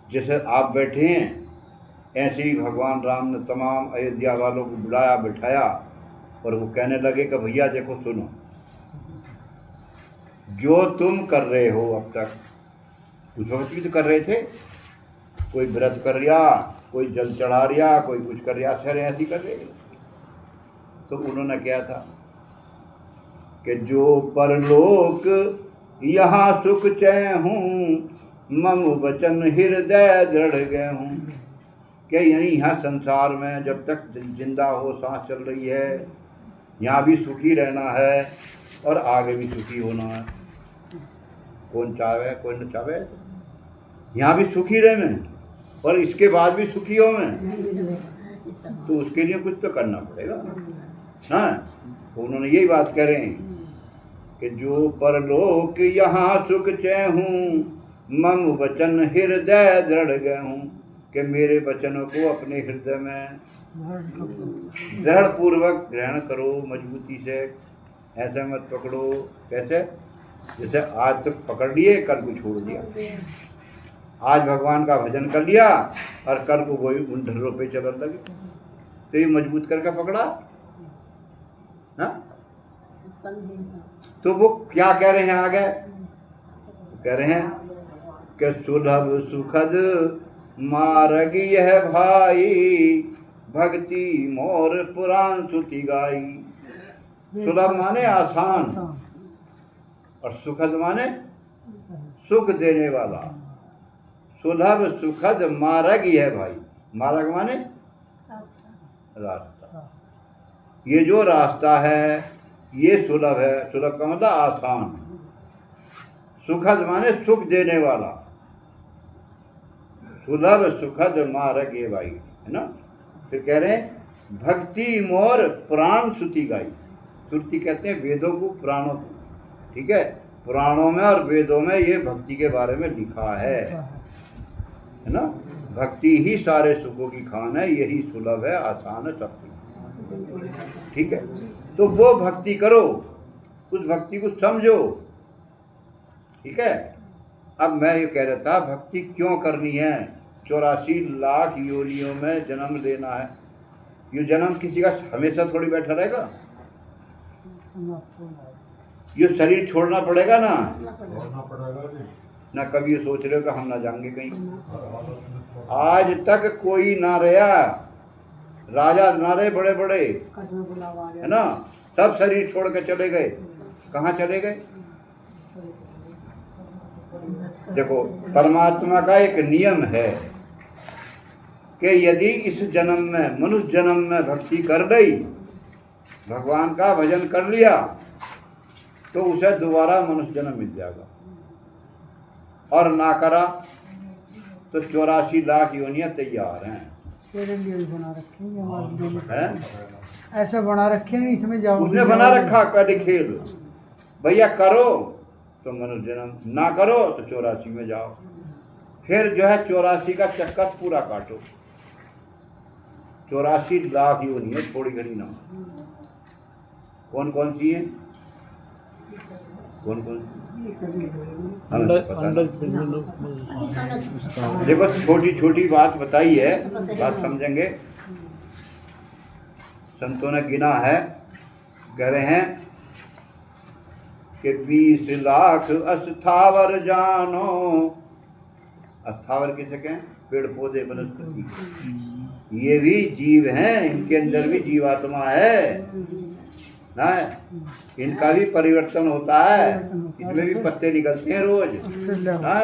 जैसे आप बैठे हैं ऐसे ही भगवान राम ने तमाम अयोध्या वालों को बुलाया, बिठाया और वो कहने लगे कि भैया देखो सुनो, जो तुम कर रहे हो अब तक, कुछ वक्त भी तो कर रहे थे, कोई व्रत कर लिया, कोई जल चढ़ा रिया, कोई कुछ कर रिया, सारे ऐसी कर रहे। तो उन्होंने क्या था कि जो परलोक यहाँ सुख चै हूँ, मम वचन हृदय दृढ़ गए हूँ। क्या यानी यहाँ संसार में जब तक जिंदा हो, सांस चल रही है, यहाँ भी सुखी रहना है और आगे भी सुखी होना है। कौन चाहे, कोई न चाहे, यहाँ भी सुखी रहे मैं और इसके बाद भी सुखी हो मैं, तो उसके लिए कुछ तो करना पड़ेगा। हाँ, तो उन्होंने यही बात कह रहे हैं कि जो परलोक यहाँ सुख चै हूँ, मम वचन हृदय दृढ़ गए हूँ। कि मेरे वचनों को अपने हृदय में दृढ़ पूर्वक ग्रहण करो, मजबूती से, ऐसे मत पकड़ो। कैसे? जैसे आज तक पकड़ लिए, कल को छोड़ दिया। आज भगवान का भजन कर लिया और कल को वही उन ढर्रों पे चलने लगे, तो ये मजबूत करके पकड़ा ना। तो वो क्या कह रहे हैं आगे? कह रहे हैं कि सुलभ सुखद मार्ग यह भाई, भक्ति मोर पुराण सुति गाई। सुलभ माने आसान और सुखद माने सुख देने वाला। सुलभ सुखद मार्ग ही है भाई। मार्ग माने रास्ता। ये जो रास्ता है ये सुलभ है। सुलभ का मतलब आसान। सुखद माने सुख देने वाला। सुलभ सुखद मार्ग ये भाई, है ना। फिर कह रहे हैं भक्ति मोर पुराण श्रुति गाई। श्रुति कहते हैं वेदों को, पुराणों को, ठीक है। पुराणों में और वेदों में ये भक्ति के बारे में लिखा है ना। भक्ति ही सारे सुखों की खान है, यही सुलभ है, आसान है, सब कुछ, ठीक है। तो वो भक्ति करो, उस भक्ति को समझो, ठीक है। अब मैं ये कह रहा था भक्ति क्यों करनी है। 84 लाख योनियों में जन्म लेना है। ये जन्म किसी का हमेशा थोड़ी बैठा रहेगा, ये शरीर छोड़ना पड़ेगा ना। ना कभी ये सोच रहे हो कि हम ना जाएंगे कहीं। आज तक कोई ना रहा, राजा ना रहे बड़े बड़े, है ना, सब शरीर छोड़ के चले गए। कहाँ चले गए? देखो, परमात्मा का एक नियम है कि यदि इस जन्म में, मनुष्य जन्म में भक्ति कर गई, भगवान का भजन कर लिया, तो उसे दोबारा मनुष्य जन्म मिल जाएगा। और ना करा तो 84 लाख योनियां तैयार हैं। तेरे लिए भी बना रखे हैं, हमारे लिए हैं? ऐसा बना रखे हैं, इसमें जाओ। उसने बना रखा पहले खेल, भैया करो तो मनुष्य जन्म, ना करो तो 84 में जाओ। फिर जो है 84 का चक्कर पूरा काटो। 84 लाख योनियां थोड़ी घड़ी ना। कौन कौन सी है? कौन कौन सी? हमें पता नहीं। देखो, छोटी छोटी बात बताई है, बात समझेंगे। संतों ने गिना है, कह रहे हैं कि 20 लाख अस्थावर जानो। अस्थावर किसे कहें? पेड़ पौधे वनस्पति, ये भी जीव हैं, इनके अंदर भी जीवात्मा है ना, इनका भी परिवर्तन होता है, इसमें भी पत्ते निकलते हैं रोज ना।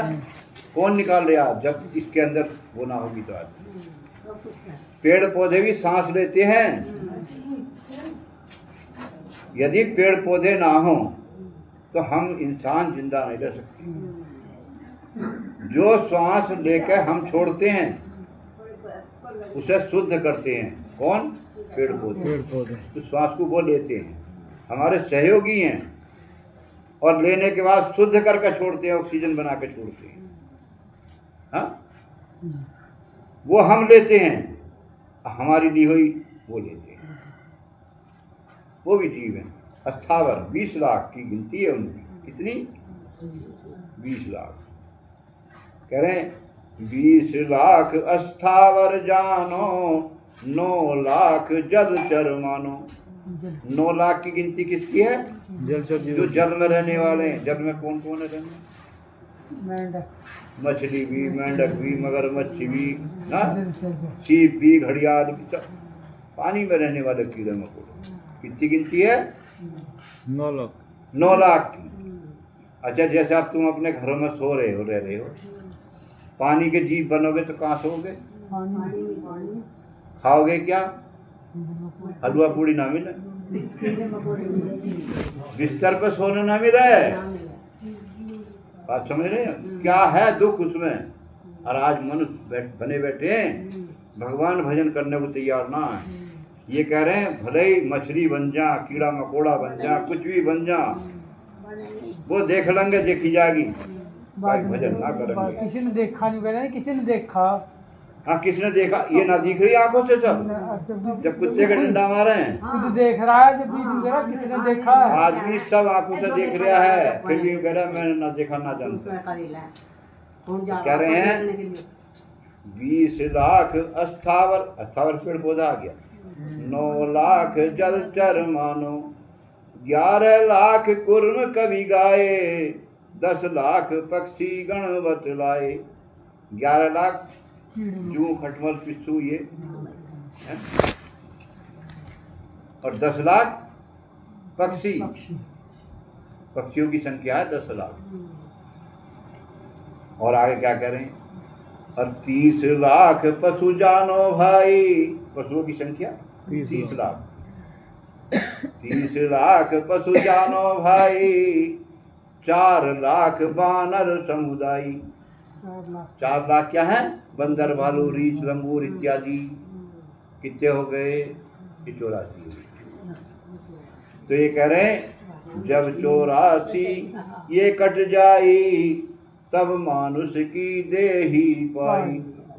कौन निकाल रहा? जब इसके अंदर वो ना होगी तो आज। पेड़ पौधे भी सांस लेते हैं। यदि पेड़ पौधे ना हो तो हम इंसान जिंदा नहीं रह सकते। जो श्वास लेकर हम छोड़ते हैं उसे शुद्ध करते हैं कौन? पेड़ पौधे। तो श्वास को वो लेते हैं, हमारे सहयोगी हैं, और लेने के बाद शुद्ध करके छोड़ते हैं, ऑक्सीजन बना के छोड़ते हैं। हाँ, वो हम लेते हैं, हमारी ली हुई वो लेते हैं। वो भी जीव हैं। अस्थावर 20 लाख की गिनती है उनकी। कितनी? 20 लाख। कह रहे हैं 20 लाख अस्थावर जानो, 9 लाख जलचर मानो। 9 लाख की गिनती किसकी है? जो जल में रहने वाले हैं। जल में कौन कौन है रहने? मछली भी, मेंढक भी, मगरमच्छ भी ना, सीप भी, घड़ियाल भी, सब पानी में रहने वाले कीड़े मकोड़े। कितनी गिनती है? 9 लाख। 9 लाख की। अच्छा, जैसे आप तुम अपने घरों में सो रहे हो, रह रहे हो, पानी के जीव बनोगे तो कहाँ सोओगे? खाओगे क्या? हलवा पूड़ी ना मिले, बिस्तर पर सोने ना मिले। बात समझ रहे हैं? क्या है दुख उसमें। और आज मनुष्य बने बैठे हैं, भगवान भजन करने को तैयार ना है। ये कह रहे हैं भले ही मछली बन जा, कीड़ा मकोड़ा बन जा, कुछ भी बन जा, वो देख लेंगे, देखी जाएगी, भजन ना करेंगे। किसी ने देखा नहीं, कहते हैं किसी ने देखा। हाँ, किसने देखा? ये ना दिख रही आंखों से सब, जब कुत्ते का डंडा मारे हैं। खुद देख रहा है, जब भी दूसरा किसी ने देखा है। आज भी सब आंखों से देख रहा है, फिर भी कह रहा है मैंने ना देखा ना जानता। कह रहे हैं 20 लाख अस्थावर, अस्थावर पेड़ पौधा आ गया। 9 लाख जलचर मानो, 11 लाख कुर्म कवि गाए, 10 लाख पक्षी गणवत लाए। 11 लाख जू, खटमल, पिस्सू ये है? और 10 लाख पक्षी। पक्षियों की संख्या है 10 लाख। और आगे क्या कह रहे हैं? और 30 लाख पशु जानो भाई। पशुओं की संख्या 30 लाख। 30 लाख पशु जानो भाई, 4 लाख बानर समुदाय। 4 लाख क्या है? बंदर, भालू, रीछ, लंगूर इत्यादि। कितने हो गए? 84। तो ये कह रहे हैं जब 84 ये कट जाई, तब मानुष की देही पाई।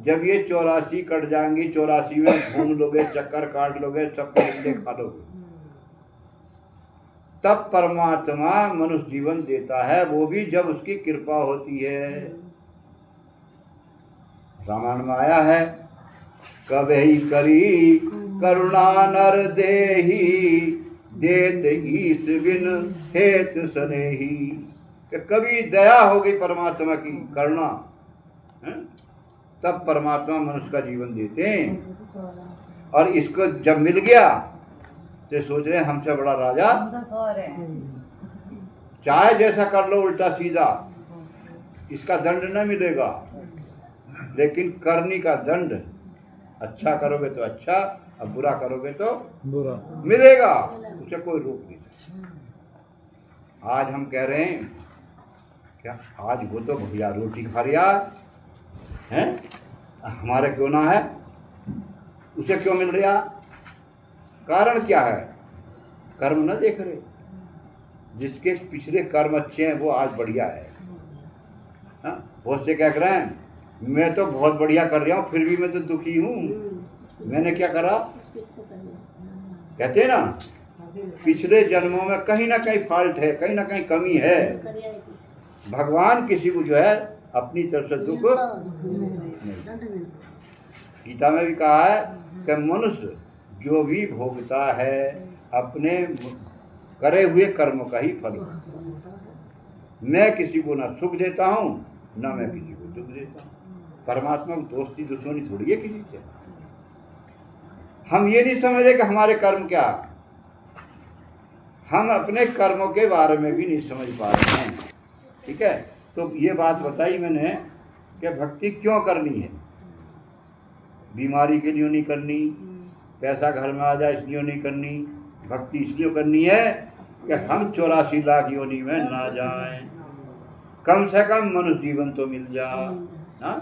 जब ये 84 कट जाएंगी, 84 में घूम लोगे, चक्कर काट लोगे, चक्कर खा लोगे, तब परमात्मा मनुष्य जीवन देता है, वो भी जब उसकी कृपा होती है। रामायण में आया है, कभी करी करुणा नर देही, देत ईश बिन हेत सनेही। कि कभी दया हो गई परमात्मा की, करुणा है? तब परमात्मा मनुष्य का जीवन देते हैं। और इसको जब मिल गया तो सोच रहे हमसे बड़ा राजा चाहे जैसा कर लो उल्टा सीधा, इसका दंड न मिलेगा, लेकिन करनी का दंड अच्छा करोगे तो अच्छा, और बुरा करोगे तो बुरा। मिलेगा, उसे कोई रोक नहीं सकता। आज हम कह रहे हैं क्या, आज वो तो भैया रोटी खा रिया है, हमारे क्यों ना है, उसे क्यों मिल रहा? कारण क्या है? कर्म न देख रहे, जिसके पिछले कर्म अच्छे हैं वो आज बढ़िया है। बहुत से क्या कर रहे हैं, मैं तो बहुत बढ़िया कर रहा हूँ फिर भी मैं तो दुखी हूँ, मैंने क्या करा? कहते हैं ना, पिछले जन्मों में कहीं ना कहीं फॉल्ट है, कहीं ना कहीं कमी है। भगवान किसी को जो है अपनी तरफ से दुख नहीं। गीता में भी कहा है कि मनुष्य जो भी भोगता है अपने करे हुए कर्म का ही फल। मैं किसी को ना सुख देता हूँ ना मैं किसी को दुख देता हूँ। परमात्मा को दोस्ती दुश्मनी थोड़ी है किसी से। हम ये नहीं समझ रहे कि हमारे कर्म क्या, हम अपने कर्मों के बारे में भी नहीं समझ पा रहे हैं। ठीक है, तो ये बात बताई मैंने कि भक्ति क्यों करनी है। बीमारी के लिए नहीं करनी, पैसा घर में आ जाए इसलिए नहीं करनी, भक्ति इसलिए करनी है कि हम 84 लाख योनि में ना जाएं, कम से कम मनुष्य जीवन तो मिल जाए। हाँ,